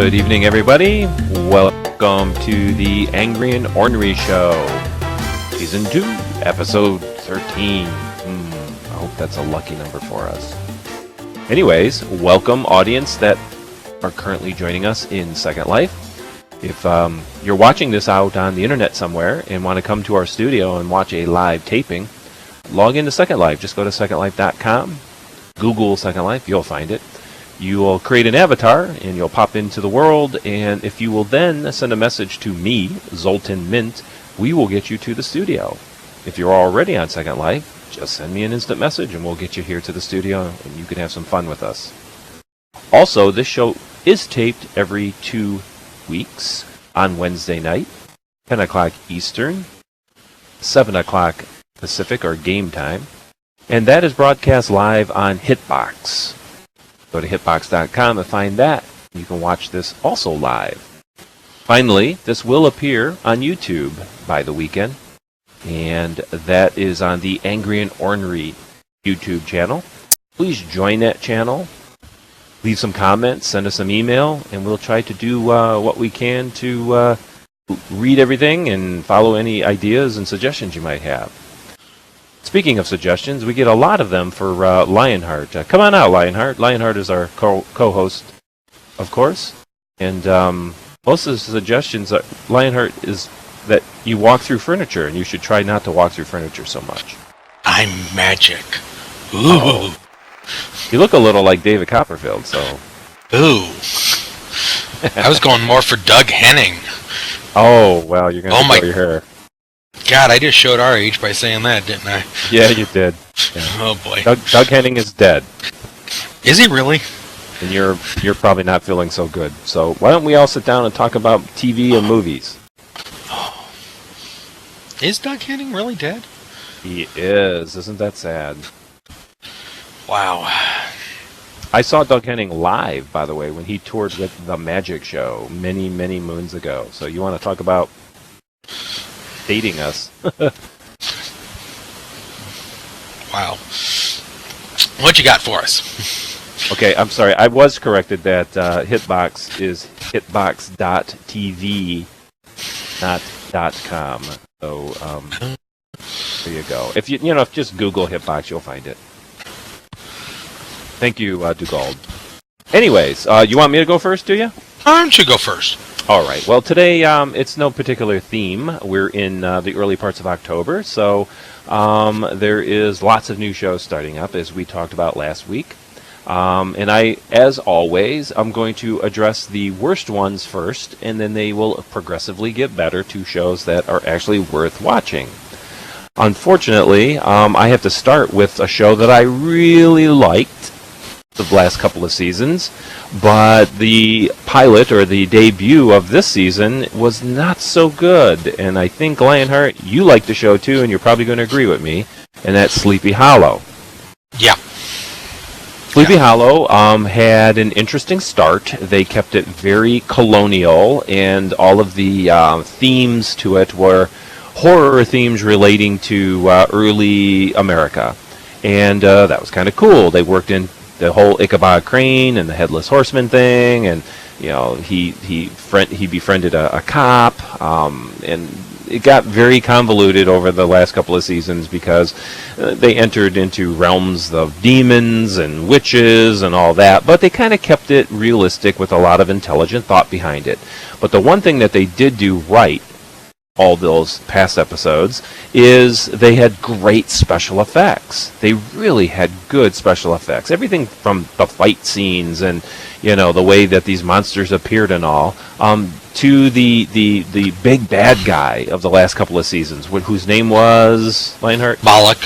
Good evening, everybody. Welcome to the Angry and Ornery Show, Season 2, Episode 13. I hope that's a lucky number for us. Anyways, welcome, audience that are currently joining us in Second Life. If you're watching this out on the internet somewhere and want to come to our studio and watch a live taping, log into Second Life. Just go to secondlife.com, Google Second Life, you'll find it. You will create an avatar, and you'll pop into the world, and if you will then send a message to me, Zoltan Mint, we will get you to the studio. If you're already on Second Life, just send me an instant message, and we'll get you here to the studio, and you can have some fun with us. Also, this show is taped every 2 weeks on Wednesday night, 10 o'clock Eastern, 7 o'clock Pacific, or game time, and that is broadcast live on Hitbox. Go to hitbox.com and find that. You can watch this also live. Finally, this will appear on YouTube by the weekend, and that is on the Angry and Ornery YouTube channel. Please join that channel. Leave some comments, send us some email, and we'll try to do what we can to read everything and follow any ideas and suggestions you might have. Speaking of suggestions, we get a lot of them for Lionheart. Come on out, Lionheart. Lionheart is our co-host, of course. And most of the suggestions, Lionheart, is that you walk through furniture, and you should try not to walk through furniture so much. I'm magic. Ooh. Oh. You look a little like David Copperfield, so... Ooh. I was going more for Doug Henning. Oh, well, you're going to grow your hair. God, I just showed our age by saying that, didn't I? Yeah, you did. Yeah. Oh, boy. Doug Henning is dead. Is he really? And you're probably not feeling so good. So why don't we all sit down and talk about TV and movies? Oh. Is Doug Henning really dead? He is. Isn't that sad? Wow. I saw Doug Henning live, by the way, when he toured with The Magic Show many, many moons ago. So you want to talk about dating us. Wow. What you got for us? Okay, I'm sorry. I was corrected that Hitbox is hitbox.tv, not .com. So there you go. If if just Google Hitbox, you'll find it. Thank you, Dugald. Anyways, you want me to go first, do you? Why don't you go first? All right. Well, today it's no particular theme. We're in the early parts of October, so there is lots of new shows starting up, as we talked about last week. And I, as always, I'm going to address the worst ones first, and then they will progressively get better to shows that are actually worth watching. Unfortunately, I have to start with a show that I really liked the last couple of seasons, but the pilot or the debut of this season was not so good. And I think, Lionheart, you like the show too, and you're probably going to agree with me, and that's Sleepy Hollow. Yeah. Sleepy Hollow had an interesting start. They kept it very colonial, and all of the themes to it were horror themes relating to early America. And that was kind of cool. They worked in the whole Ichabod Crane and the Headless Horseman thing, and he befriended a cop, and it got very convoluted over the last couple of seasons because they entered into realms of demons and witches and all that, but they kind of kept it realistic with a lot of intelligent thought behind it. But the one thing that they did do right, all those past episodes, is they had great special effects. They really had good special effects. Everything from the fight scenes and the way that these monsters appeared and all, to the big bad guy of the last couple of seasons, whose name was Lionheart? Moloch.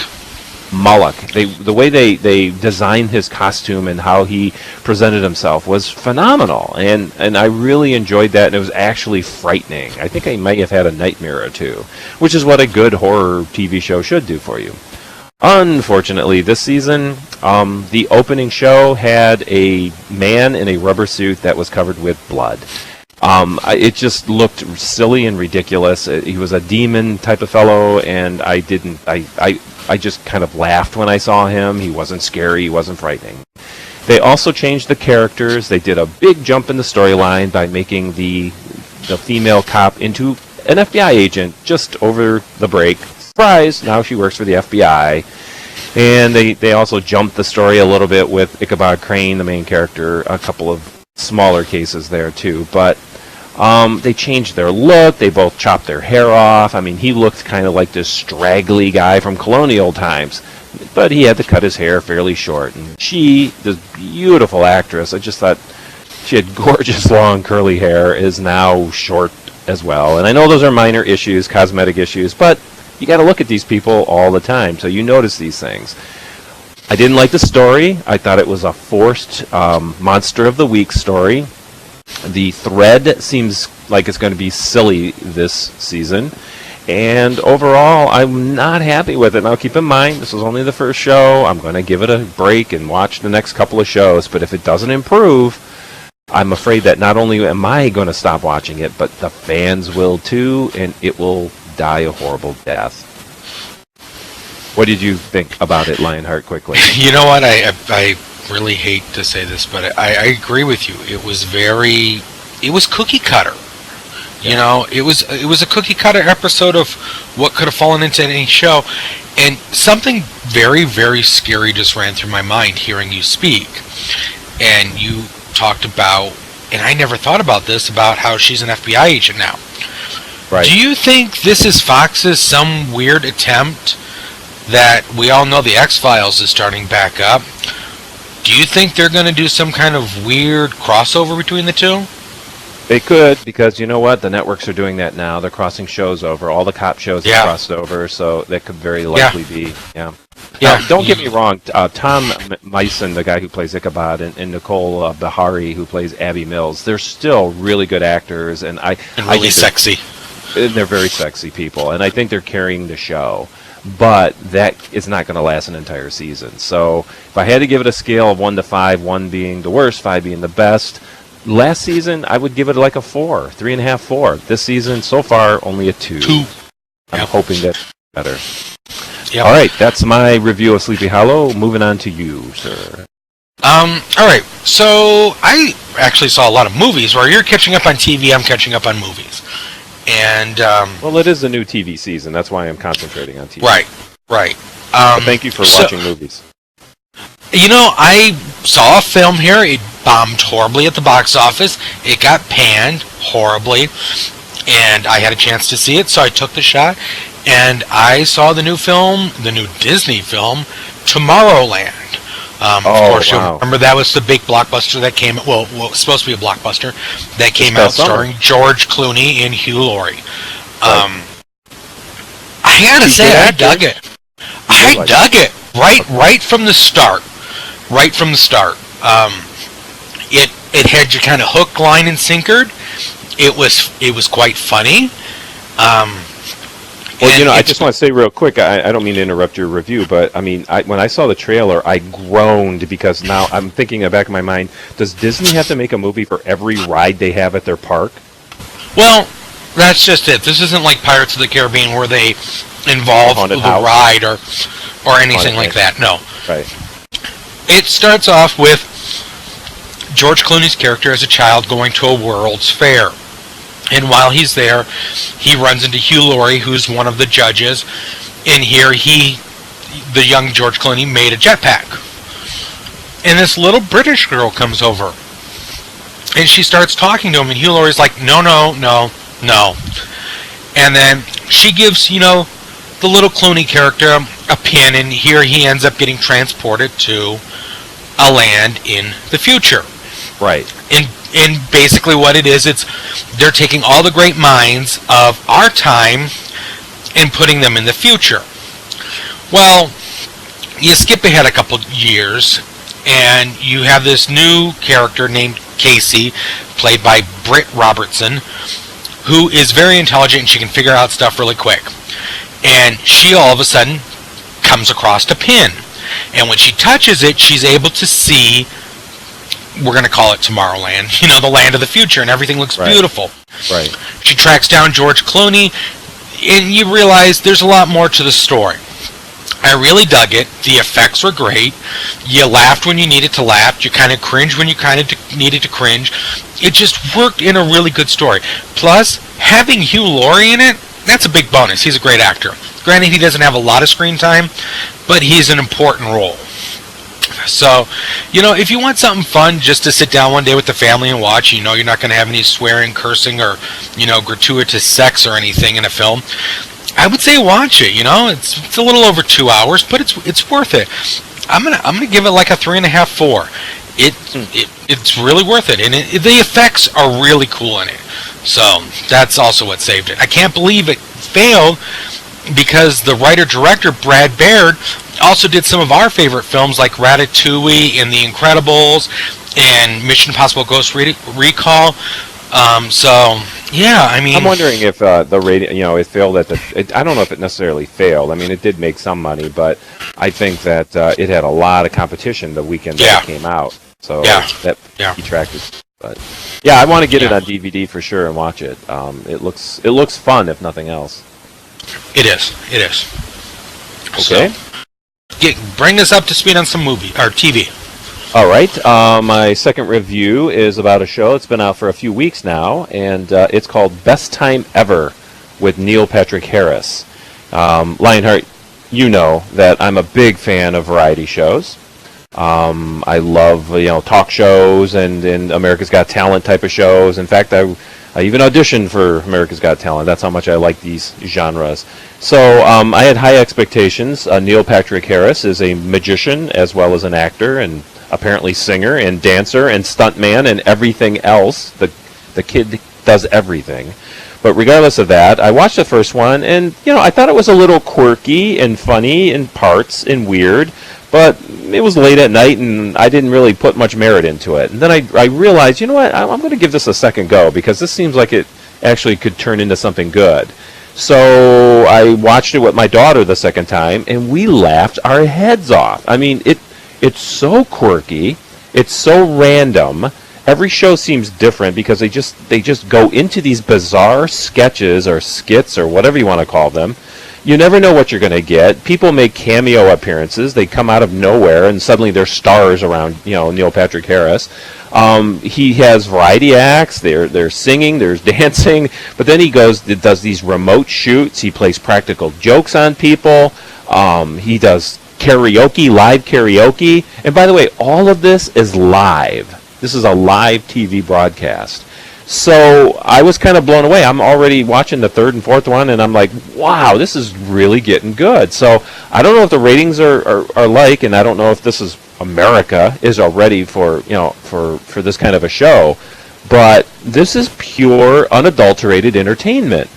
The way they designed his costume and how he presented himself was phenomenal, and I really enjoyed that, and it was actually frightening. I think I might have had a nightmare or two, which is what a good horror TV show should do for you. Unfortunately, this season, the opening show had a man in a rubber suit that was covered with blood. It just looked silly and ridiculous. He was a demon type of fellow, and I just kind of laughed when I saw him. He wasn't scary. He wasn't frightening. They also changed the characters. They did a big jump in the storyline by making the female cop into an FBI agent just over the break. Surprise! Now she works for the FBI. And they also jumped the story a little bit with Ichabod Crane, the main character, a couple of smaller cases there too. But they changed their look. They both chopped their hair off. I mean, he looked kind of like this straggly guy from colonial times. But he had to cut his hair fairly short. And she, this beautiful actress, I just thought she had gorgeous long curly hair, is now short as well. And I know those are minor issues, cosmetic issues, but you got to look at these people all the time, so you notice these things. I didn't like the story. I thought it was a forced Monster of the Week story. The thread seems like it's going to be silly this season. And overall, I'm not happy with it. Now, keep in mind, this was only the first show. I'm going to give it a break and watch the next couple of shows. But if it doesn't improve, I'm afraid that not only am I going to stop watching it, but the fans will too, and it will die a horrible death. What did you think about it, Lionheart, quickly? You know what? I really hate to say this, but I agree with you. It was cookie cutter. You know, it was a cookie cutter episode of what could have fallen into any show, and something very, very scary just ran through my mind hearing you speak. And you talked about, and I never thought about this, about how she's an FBI agent now. Right. Do you think this is Fox's some weird attempt that we all know the X-Files is starting back up? Do you think they're going to do some kind of weird crossover between the two? They could, because you know what? The networks are doing that now. They're crossing shows over. All the cop shows have crossed over, so that could very likely be. Yeah. Now, don't get me wrong. Tom Meissen, the guy who plays Ichabod, and Nicole Behari, who plays Abby Mills, they're still really good actors, and really sexy. They're very sexy people, and I think they're carrying the show. But that is not going to last an entire season. So if I had to give it a scale of 1 to 5, 1 being the worst, 5 being the best. Last season, I would give it like a 4, 3.5, 4. This season, so far, only a 2. I'm hoping that's better. Yep. All right, that's my review of Sleepy Hollow. Moving on to you, sir. All right, so I actually saw a lot of movies. Where you're catching up on TV, I'm catching up on movies. And well, it is a new TV season. That's why I'm concentrating on TV. Right. Thank you for watching movies. You know, I saw a film here. It bombed horribly at the box office. It got panned horribly, and I had a chance to see it, so I took the shot. And I saw the new film, the new Disney film, Tomorrowland. Of course, you'll remember that was the big blockbuster that came. Well, it was supposed to be a blockbuster that came out, starring George Clooney and Hugh Laurie. I gotta say, I dug it. I dug it right from the start. Right from the start. It had you kind of hook, line, and sinkered. It was quite funny. Well, you know, I just want to say real quick, I don't mean to interrupt your review, but I mean, when I saw the trailer, I groaned because now I'm thinking in the back of my mind, does Disney have to make a movie for every ride they have at their park? Well, that's just it. This isn't like Pirates of the Caribbean where they involve the ride or anything like that. No. Right. It starts off with George Clooney's character as a child going to a World's Fair. And while he's there, he runs into Hugh Laurie, who's one of the judges. And here the young George Clooney, made a jetpack. And this little British girl comes over. And she starts talking to him, and Hugh Laurie's like, no. And then she gives, the little Clooney character a pin, and here he ends up getting transported to a land in the future. Right. And basically what it is, they're taking all the great minds of our time and putting them in the future. Well, you skip ahead a couple years, and you have this new character named Casey, played by Britt Robertson, who is very intelligent and she can figure out stuff really quick. And she all of a sudden comes across a pin. And when she touches it, she's able to see, we're going to call it Tomorrowland, the land of the future, and everything looks beautiful. Right. She tracks down George Clooney, and you realize there's a lot more to the story. I really dug it. The effects were great. You laughed when you needed to laugh. You kind of cringed when you kind of needed to cringe. It just worked in a really good story. Plus, having Hugh Laurie in it, that's a big bonus. He's a great actor. Granted, he doesn't have a lot of screen time, but he's an important role. So, if you want something fun just to sit down one day with the family and watch, you're not going to have any swearing, cursing, or, gratuitous sex or anything in a film, I would say watch it. It's a little over 2 hours, but it's worth it. I'm gonna give it like a 3.5, 4. It's really worth it, and the effects are really cool in it. So that's also what saved it. I can't believe it failed because the writer-director Brad Baird also did some of our favorite films like Ratatouille and The Incredibles and Mission Impossible Ghost Recall. So yeah, I mean, I'm wondering if the rating, it failed I don't know if it necessarily failed. I mean, it did make some money, but I think that it had a lot of competition the weekend that it came out. So that detracted. But yeah, I want to get it on DVD for sure and watch it. It looks fun if nothing else. It is. Okay. So, bring us up to speed on some movie or TV. All right. My second review is about a show. It's been out for a few weeks now, and it's called Best Time Ever with Neil Patrick Harris. Lionheart, you know that I'm a big fan of variety shows. I love talk shows and America's Got Talent type of shows. In fact, I even auditioned for America's Got Talent. That's how much I like these genres. So I had high expectations. Neil Patrick Harris is a magician as well as an actor and apparently singer and dancer and stuntman and everything else. The kid does everything. But regardless of that, I watched the first one, and I thought it was a little quirky and funny in parts and weird, but it was late at night, and I didn't really put much merit into it. And then I realized, what, I'm going to give this a second go, because this seems like it actually could turn into something good. So I watched it with my daughter the second time, and we laughed our heads off. I mean, it's so quirky, it's so random. Every show seems different because they just go into these bizarre sketches or skits or whatever you want to call them. You never know what you're going to get. People make cameo appearances. They come out of nowhere and suddenly they're stars around Neil Patrick Harris. He has variety acts. They're singing. There's dancing. But then he does these remote shoots. He plays practical jokes on people. He does live karaoke. And by the way, all of this is live. This is a live TV broadcast. So I was kind of blown away. I'm already watching the third and fourth one, and I'm like, wow, this is really getting good. So I don't know if the ratings are like, and I don't know if this is America is already for this kind of a show, but this is pure, unadulterated entertainment.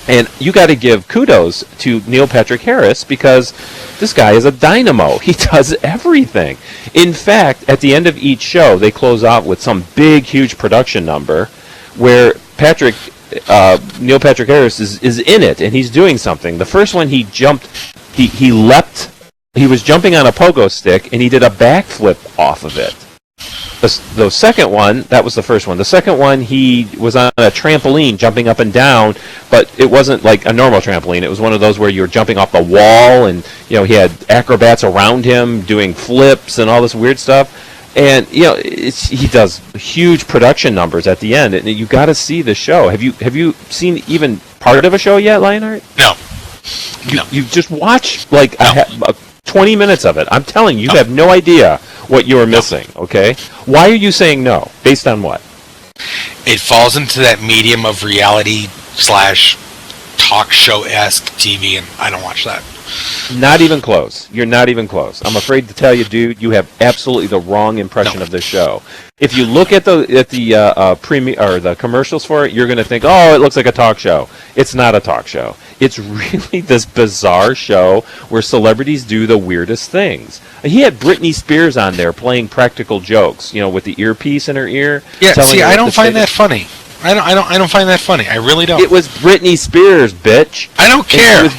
And you got to give kudos to Neil Patrick Harris because this guy is a dynamo. He does everything. In fact, at the end of each show, they close out with some big, huge production number where Neil Patrick Harris is in it and he's doing something. The first one he leapt. He was jumping on a pogo stick and he did a backflip off of it. The second one, that was the first one. The second one, he was on a trampoline jumping up and down, but it wasn't like a normal trampoline. It was one of those where you were jumping off the wall, and he had acrobats around him doing flips and all this weird stuff. And he does huge production numbers at the end, and you got to see the show. Have you seen even part of a show yet, Lionheart? No. You've just watched 20 minutes of it. I'm telling you, you have no idea what you are missing, okay? Why are you saying no? Based on what? It falls into that medium of reality / talk show-esque TV, and I don't watch that. Not even close. You're not even close. I'm afraid to tell you, dude, you have absolutely the wrong impression of this show. If you look at the premiere or the commercials for it, you're going to think, oh, it looks like a talk show. It's not a talk show. It's really this bizarre show where celebrities do the weirdest things. He had Britney Spears on there playing practical jokes, with the earpiece in her ear. Yeah, see, I don't find that funny. I don't find that funny. I really don't. It was Britney Spears, bitch. I don't care.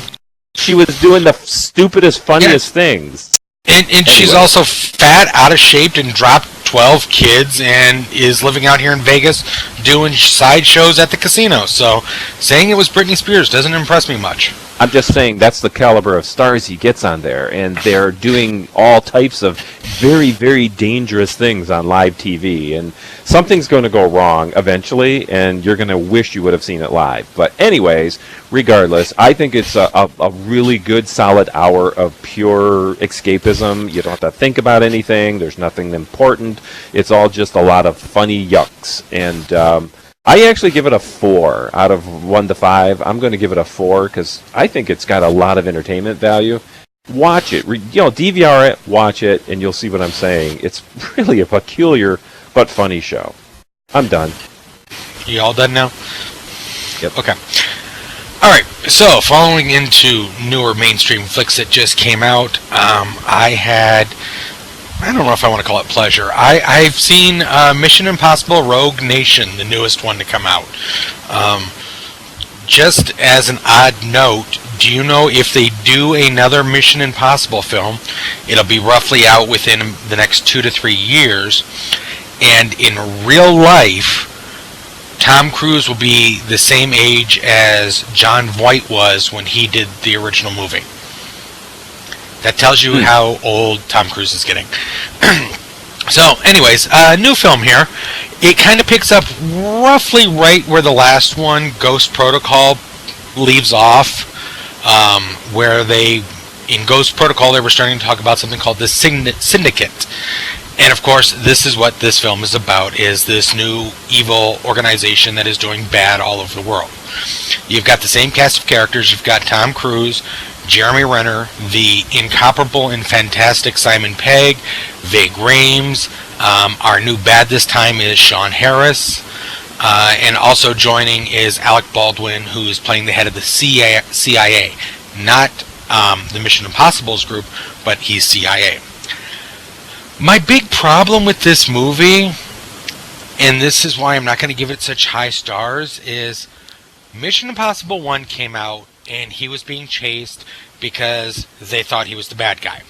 She was doing the stupidest, funniest things. And she's also fat, out of shape, and dropped 12 kids, and is living out here in Vegas doing side shows at the casino. So saying it was Britney Spears doesn't impress me much. I'm just saying that's the caliber of stars he gets on there, and they're doing all types of very, very dangerous things on live TV, and something's going to go wrong eventually, and you're going to wish you would have seen it live. But anyways, regardless, I think it's a really good, solid hour of pure escapism. You don't have to think about anything. There's nothing important. It's all just a lot of funny yucks, and I actually give it a 4 out of 1 to 5. I'm going to give it a 4 because I think it's got a lot of entertainment value. Watch it. DVR it, watch it, and you'll see what I'm saying. It's really a peculiar but funny show. I'm done. You all done now? Yep. Okay. All right. So, following into newer mainstream flicks that just came out, I don't know if I want to call it pleasure. I've seen Mission Impossible Rogue Nation, the newest one to come out. Just as an odd note, do you know if they do another Mission Impossible film, it'll be roughly out within the next 2 to 3 years, and in real life, Tom Cruise will be the same age as John Voight was when he did the original movie. That tells you how old Tom Cruise is getting. So, anyways, new film here. It kind of picks up roughly right where the last one, Ghost Protocol, leaves off. Where in Ghost Protocol, they were starting to talk about something called the Syndicate. And of course, this is what this film is about, is this new evil organization that is doing bad all over the world. You've got the same cast of characters. You've got Tom Cruise, Jeremy Renner, the incomparable and fantastic Simon Pegg, Ving Rhames. Our new bad this time is Sean Harris. And also joining is Alec Baldwin, who is playing the head of the CIA. Not the Mission Impossible's group, but he's CIA. My big problem with this movie, and this is why I'm not going to give it such high stars, is Mission Impossible 1 came out and he was being chased because they thought he was the bad guy.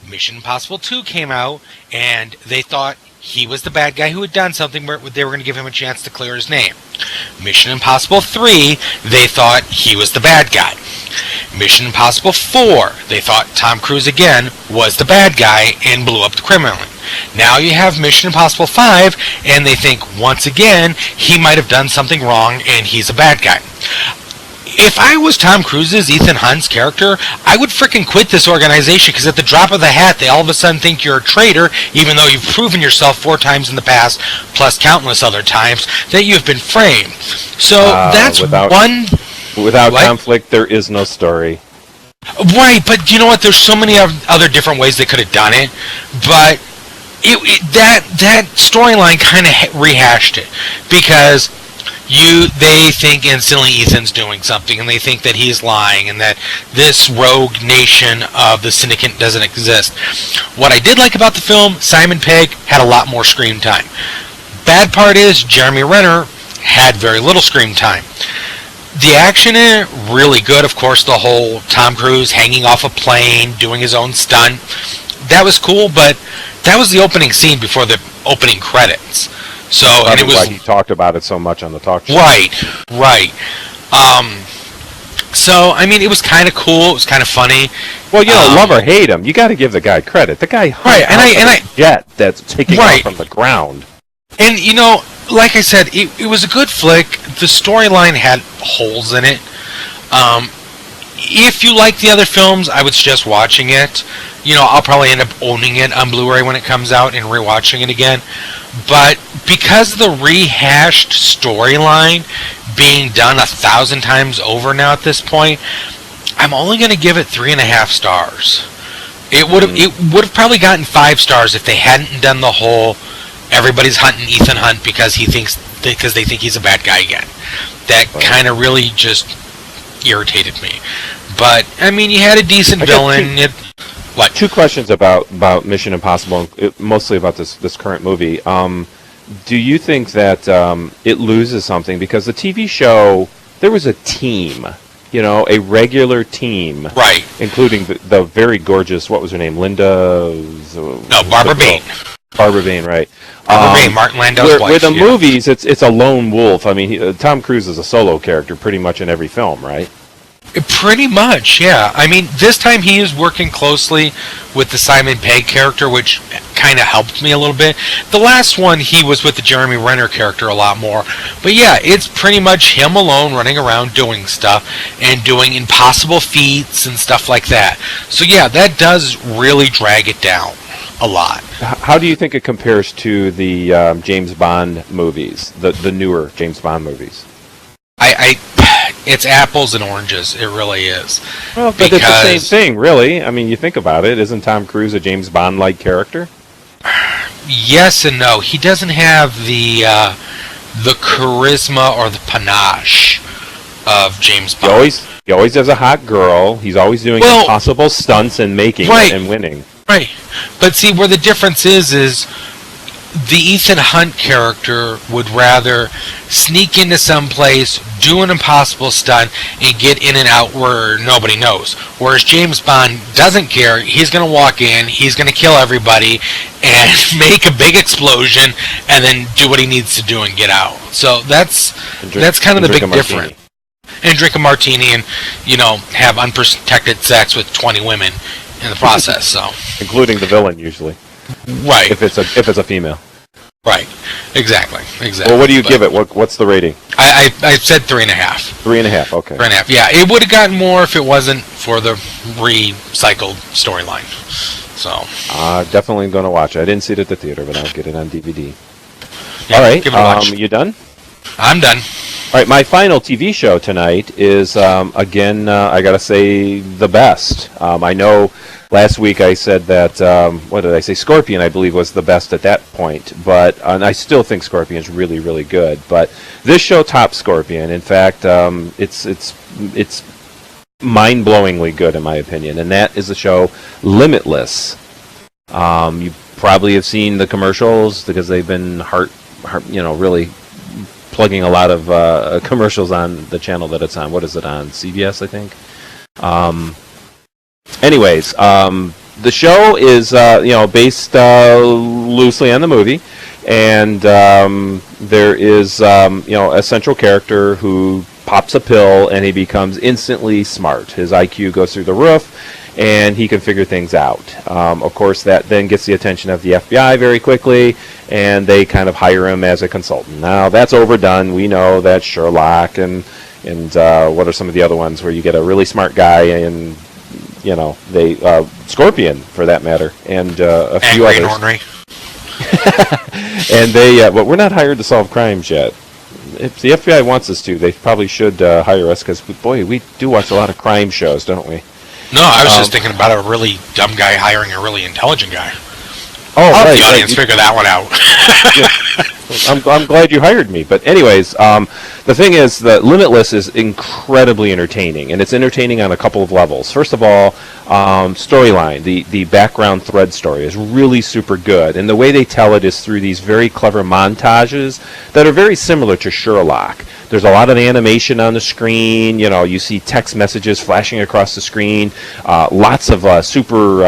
Mission Impossible 2 came out and they thought he was the bad guy who had done something where they were going to give him a chance to clear his name. Mission Impossible 3, they thought he was the bad guy. Mission Impossible 4, they thought Tom Cruise again was the bad guy and blew up the criminal. Now you have Mission Impossible 5, and they think once again he might have done something wrong and he's a bad guy. If I was Tom Cruise's Ethan Hunt's character, I would frickin' quit this organization, because at the drop of the hat, they all of a sudden think you're a traitor, even though you've proven yourself 4 times in the past, plus countless other times, that you've been framed. So that's one... Without conflict, there is no story. Right, but you know what? There's so many other different ways they could have done it, but that storyline kind of rehashed it, because they think instantly Ethan's doing something, and they think that he's lying, and that this rogue nation of the Syndicate doesn't exist. What I did like about the film, Simon Pegg had a lot more screen time. Bad part is Jeremy Renner had very little screen time. The action in it, really good. Of course, the whole Tom Cruise hanging off a plane, doing his own stunt. That was cool, but that was the opening scene before the opening credits. So, and it was why he talked about it so much on the talk show. Right. So, I mean, it was kind of cool. It was kind of funny. Well, love or hate him, you got to give the guy credit. The guy jet that's taking off from the ground. And like I said, it was a good flick. The storyline had holes in it. If you like the other films, I would suggest watching it. I'll probably end up owning it on Blu-ray when it comes out and rewatching it again. But because of the rehashed storyline being done 1,000 times over now at this point, I'm only going to give it 3.5 stars. It would have probably gotten 5 stars if they hadn't done the whole everybody's hunting Ethan Hunt because they think he's a bad guy again. That kind of really just irritated me. But I mean, you had a decent villain. What? 2 questions about Mission Impossible, mostly about this current movie. Do you think that it loses something because the TV show, there was a team, a regular team, right? Including the very gorgeous, what was her name, Barbara Bain. Barbara Bain, right? Barbara Bain, Martin Landau's wife. Where the movies, it's a lone wolf. I mean, Tom Cruise is a solo character pretty much in every film, right? Pretty much, yeah. I mean, this time he is working closely with the Simon Pegg character, which kind of helped me a little bit. The last one, he was with the Jeremy Renner character a lot more. But yeah, it's pretty much him alone running around doing stuff and doing impossible feats and stuff like that. So yeah, that does really drag it down a lot. How do you think it compares to the James Bond movies, the newer James Bond movies? It's apples and oranges. It really is. Well, but it's the same thing, really. I mean, you think about it. Isn't Tom Cruise a James Bond-like character? Yes and no. He doesn't have the charisma or the panache of James Bond. He always has a hot girl. He's always doing impossible stunts and making it and winning. Right. But see, where the difference is the Ethan Hunt character would rather sneak into some place, do an impossible stunt, and get in and out where nobody knows. Whereas James Bond doesn't care. He's going to walk in, he's going to kill everybody, and make a big explosion, and then do what he needs to do and get out. So that's kind of the big difference. And drink a martini and, have unprotected sex with 20 women in the process. So, including the villain, usually. Right. If it's a female. Right. Exactly. Well, what do you give it? What's the rating? I said 3.5. 3.5. Okay. 3.5. Yeah, it would have gotten more if it wasn't for the recycled storyline. So. Definitely going to watch it. I didn't see it at the theater, but I'll get it on DVD. Yeah, all right. Give it a watch. You done? I'm done. All right, my final TV show tonight is, again, I got to say, the best. I know last week I said that, what did I say? Scorpion, I believe, was the best at that point. And I still think Scorpion is really, really good. But this show tops Scorpion. In fact, it's mind-blowingly good, in my opinion. And that is the show Limitless. You probably have seen the commercials because they've been really plugging a lot of commercials on the channel that it's on. What is it on? CBS, I think. Anyways, the show is based loosely on the movie, and there is a central character who pops a pill and he becomes instantly smart. His IQ goes through the roof, and he can figure things out. Of course, that then gets the attention of the FBI very quickly, and they kind of hire him as a consultant. Now, that's overdone. We know that Sherlock and what are some of the other ones where you get a really smart guy and, Scorpion, for that matter, and a few others. Ornery. And but we're not hired to solve crimes yet. If the FBI wants us to, they probably should hire us because, boy, we do watch a lot of crime shows, don't we? No, I was just thinking about a really dumb guy hiring a really intelligent guy. Oh, I'll right. The audience figure that one out. Yeah. I'm glad you hired me. But anyways, the thing is that Limitless is incredibly entertaining, and it's entertaining on a couple of levels. First of all, storyline, the background thread story is really super good, and the way they tell it is through these very clever montages that are very similar to Sherlock. There's a lot of animation on the screen. You see text messages flashing across the screen. Lots of super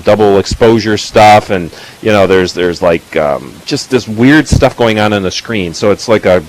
double exposure stuff, and there's like just this weird stuff going on the screen. So it's like a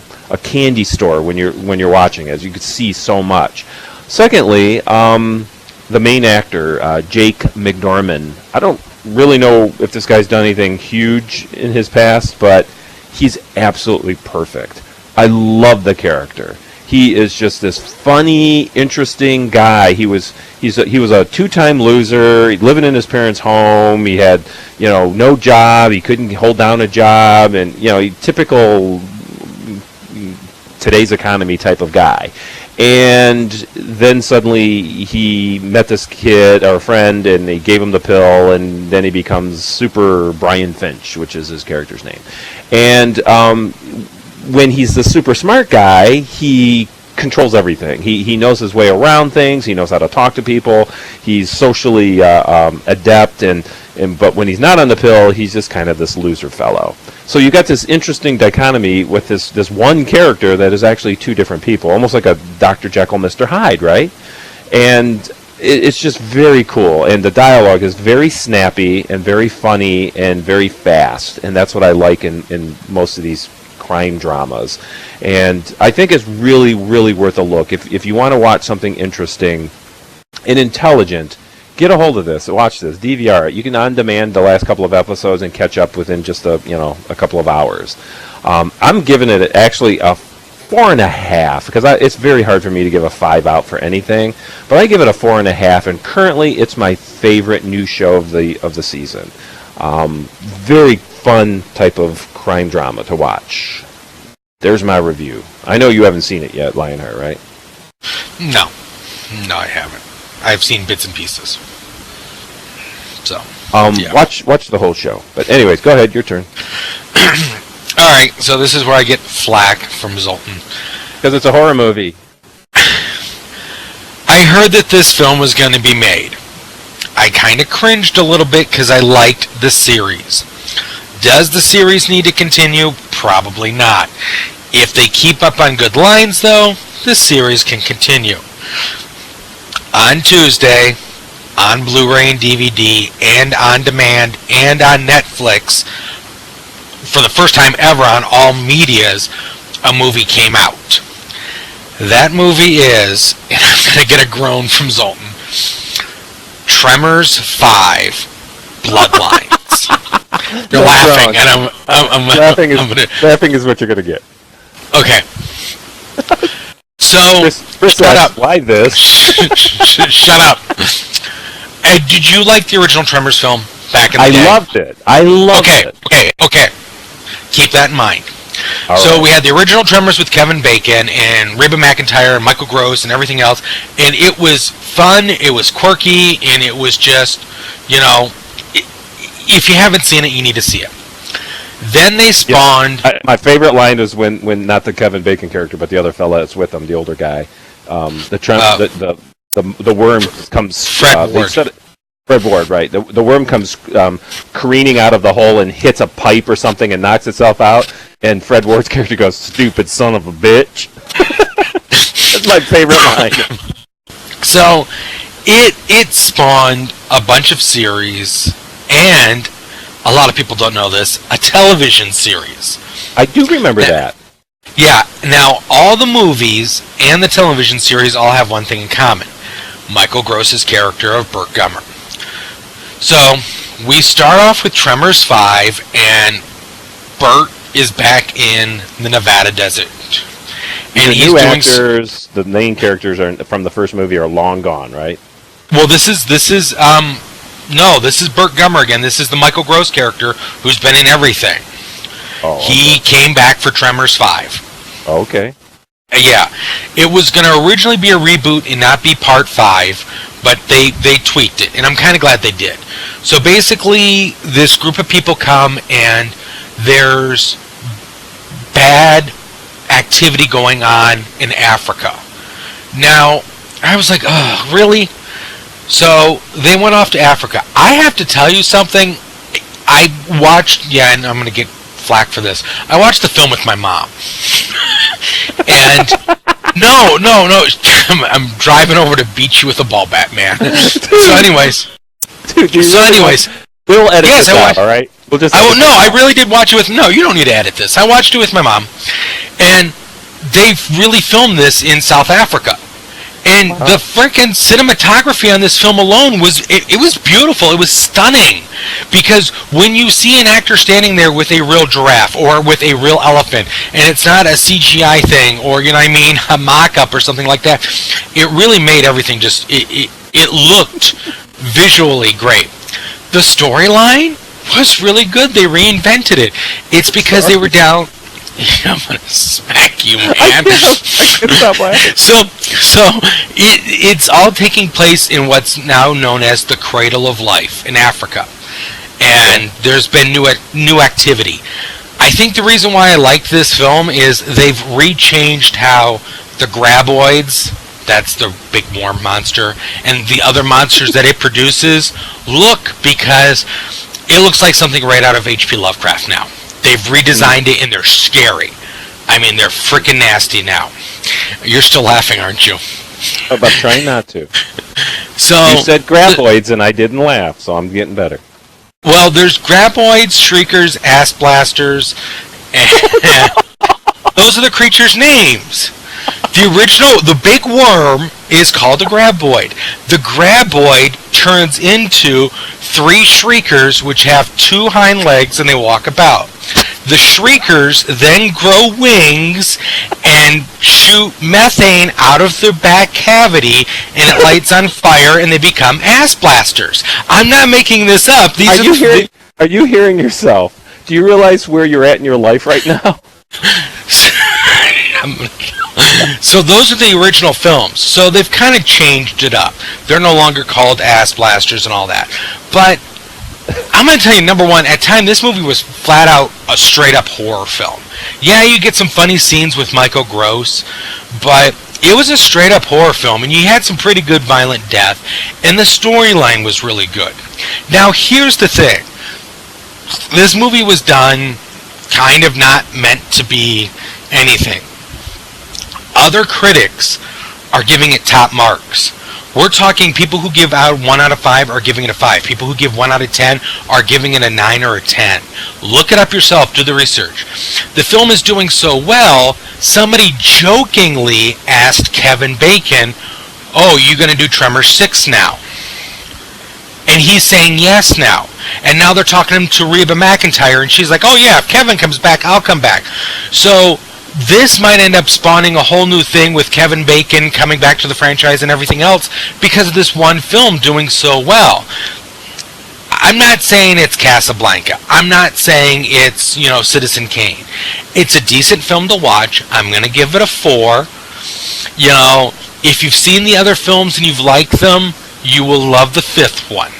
candy store when you're watching, as you can see so much. Secondly, the main actor, Jake McDorman. I don't really know if this guy's done anything huge in his past, but he's absolutely perfect. I love the character. He is just this funny, interesting guy. He was a two-time loser, living in his parents' home. He had, no job. He couldn't hold down a job, and typical today's economy type of guy. And then suddenly he met this kid or friend, and he gave him the pill, and then he becomes Super Brian Finch, which is his character's name. And when he's the super smart guy, he controls everything. He knows his way around things. He knows how to talk to people. He's socially adept, but when he's not on the pill, he's just kind of this loser fellow. So you got this interesting dichotomy with this one character that is actually two different people, almost like a Dr. Jekyll, Mr. Hyde, right? And it's just very cool, and the dialogue is very snappy and very funny and very fast, and that's what I like in most of these crime dramas. And I think it's really, really worth a look. If you want to watch something interesting and intelligent, get a hold of this. Watch this. DVR it. You can on demand the last couple of episodes and catch up within just a couple of hours. I'm giving it actually a 4.5 because it's very hard for me to give a 5 out for anything, but I give it a 4.5, and currently it's my favorite new show of the season. Very fun type of crime drama to watch. There's my review. I know you haven't seen it yet, Lionheart, right? No, I haven't. I've seen bits and pieces. So, yeah. Watch the whole show. But anyways, go ahead. Your turn. All right, so this is where I get flack from Zoltan. Because it's a horror movie. I heard that this film was going to be made. I kind of cringed a little bit because I liked the series. Does the series need to continue? Probably not. If they keep up on good lines, though, the series can continue. On Tuesday, on Blu-ray and DVD, and on demand, and on Netflix, for the first time ever on all medias, a movie came out. That movie is, and I'm going to get a groan from Zoltan, Tremors 5 Bloodlines. You're laughing, and I'm laughing is what you're going to get. Okay. So, Chris shut up. Why this? Shut up. Did you like the original Tremors film back in the day? I loved it. Okay. Keep that in mind. All so right. we had the original Tremors with Kevin Bacon and Reba McEntire and Michael Gross and everything else, and it was fun, it was quirky, and it was just, if you haven't seen it, you need to see it. Then they spawned... Yeah. My favorite line was when not the Kevin Bacon character, but the other fella that's with him, the older guy. The worm comes... Fred Ward. Fred Ward, right. The worm comes careening out of the hole and hits a pipe or something and knocks itself out, and Fred Ward's character goes, "Stupid son of a bitch." That's my favorite line. So, it spawned a bunch of series, and a lot of people don't know this, a television series. I do remember that. Yeah, now all the movies and the television series all have one thing in common. Michael Gross's character of Burt Gummer. So, we start off with Tremors 5, and Burt is back in the Nevada desert. And the new actors, the main characters from the first movie are long gone, right? Well, this is Burt Gummer again. This is the Michael Gross character who's been in everything. Oh, okay. He came back for Tremors 5. Okay. Yeah. It was going to originally be a reboot and not be part 5, but they tweaked it, and I'm kind of glad they did. So basically, this group of people come, and there's bad activity going on in Africa. Now, I was like, oh, really? So they went off to Africa. I have to tell you something. I watched, and I'm going to get flack for this. I watched the film with my mom. And no, I'm driving over to beat you with a ball bat, man. So anyways, we'll edit this out, all right? I really did watch it with. No, you don't need to edit this. I watched it with my mom, and they've really filmed this in South Africa. And the freaking cinematography on this film alone was beautiful. It was stunning. Because when you see an actor standing there with a real giraffe or with a real elephant, and it's not a CGI thing or, a mock-up or something like that, it really made everything just, it looked visually great. The storyline was really good. They reinvented it. It's because they were down... I'm gonna smack you, man. I can't stop laughing. So it's all taking place in what's now known as the Cradle of Life in Africa, and there's been new activity. I think the reason why I like this film is they've rechanged how the graboids, that's the big worm monster, and the other monsters that it produces look, because it looks like something right out of H.P. Lovecraft now. They've redesigned it, and they're scary. I mean, they're freaking nasty now. You're still laughing, aren't you? But trying not to. So you said graboids, and I didn't laugh, so I'm getting better. Well, there's graboids, shriekers, ass blasters, and Those are the creatures' names. The big worm is called a graboid. The graboid turns into 3 shriekers, which have 2 hind legs, and they walk about. The shriekers then grow wings and shoot methane out of their back cavity, and it lights on fire, and they become ass blasters. I'm not making this up. Are you hearing yourself? Do you realize where you're at in your life right now? So those are the original films. So they've kind of changed it up. They're no longer called ass blasters and all that. But I'm going to tell you, number one, at time, this movie was flat out a straight up horror film. Yeah, you get some funny scenes with Michael Gross, but it was a straight up horror film, and you had some pretty good violent death, and the storyline was really good. Now, here's the thing. This movie was done kind of not meant to be anything. Other critics are giving it top marks. We're talking people who give out 1 out of 5 are giving it a 5. People who give 1 out of 10 are giving it a 9 or a 10. Look it up yourself. Do the research. The film is doing so well, somebody jokingly asked Kevin Bacon, "Oh, you going to do Tremors 6 now?" And he's saying yes now. And now they're talking to Reba McEntire, and she's like, "Oh yeah, if Kevin comes back, I'll come back." So this might end up spawning a whole new thing with Kevin Bacon coming back to the franchise and everything else because of this one film doing so well. I'm not saying it's Casablanca. I'm not saying it's, Citizen Kane. It's a decent film to watch. I'm going to give it a 4. If you've seen the other films and you've liked them, you will love the 5th one.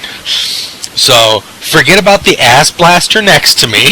So, forget about the ass blaster next to me.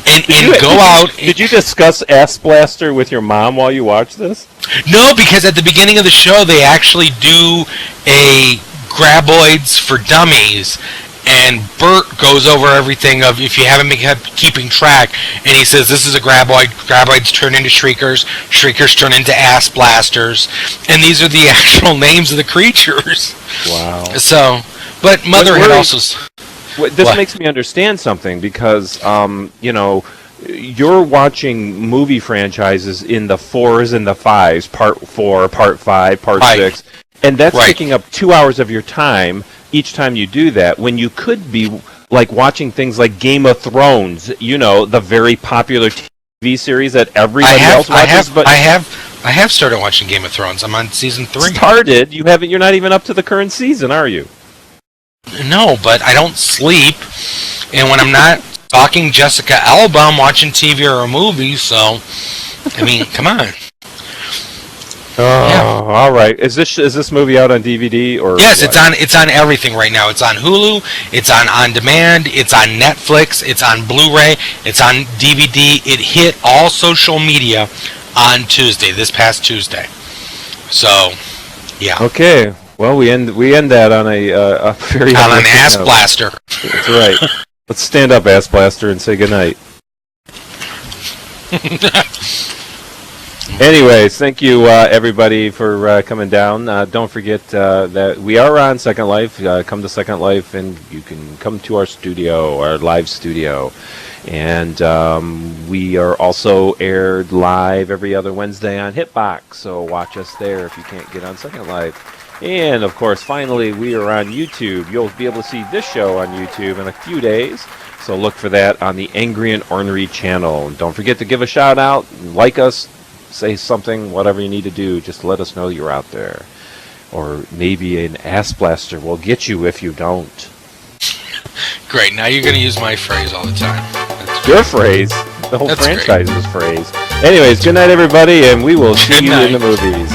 and go out. Did you discuss Ass Blaster with your mom while you watched this? No, because at the beginning of the show, they actually do a Graboids for Dummies, and Bert goes over everything of if you haven't been keeping track, and he says this is a Graboid, Graboids turn into Shriekers, Shriekers turn into Ass Blasters, and these are the actual names of the creatures. Wow. So, but Mother had also... This makes me understand something because, you're watching movie franchises in the 4s and the 5s, part 4, part 5, part 6, and that's taking up 2 hours of your time each time you do that, when you could be like watching things like Game of Thrones, the very popular TV series that everybody else watches. I have started watching Game of Thrones. I'm on season 3. Started? You're not even up to the current season, are you? No, but I don't sleep, and when I'm not talking Jessica Alba, I'm watching TV or a movie, so, come on. Oh, yeah. All right. Is this movie out on DVD or? Yes, what? It's on everything right now. It's on Hulu, it's on demand, it's on Netflix, it's on Blu-ray, it's on DVD. It hit all social media on Tuesday, this past Tuesday. So, yeah. Okay. Well, we end that on a very on an ass blaster. That's right. Let's stand up, ass blaster, and say goodnight. Anyways, thank you everybody for coming down. Don't forget that we are on Second Life. Come to Second Life, and you can come to our studio, our live studio. And we are also aired live every other Wednesday on Hitbox, so watch us there if you can't get on Second Life. And, of course, finally, we are on YouTube. You'll be able to see this show on YouTube in a few days, so look for that on the Angry and Ornery channel. And don't forget to give a shout-out, like us, say something, whatever you need to do, just let us know you're out there. Or maybe an ass blaster will get you if you don't. Great, now you're going to use my phrase all the time. Your phrase? The whole franchise's phrase. Anyways, good night, everybody, and we will see you in the movies.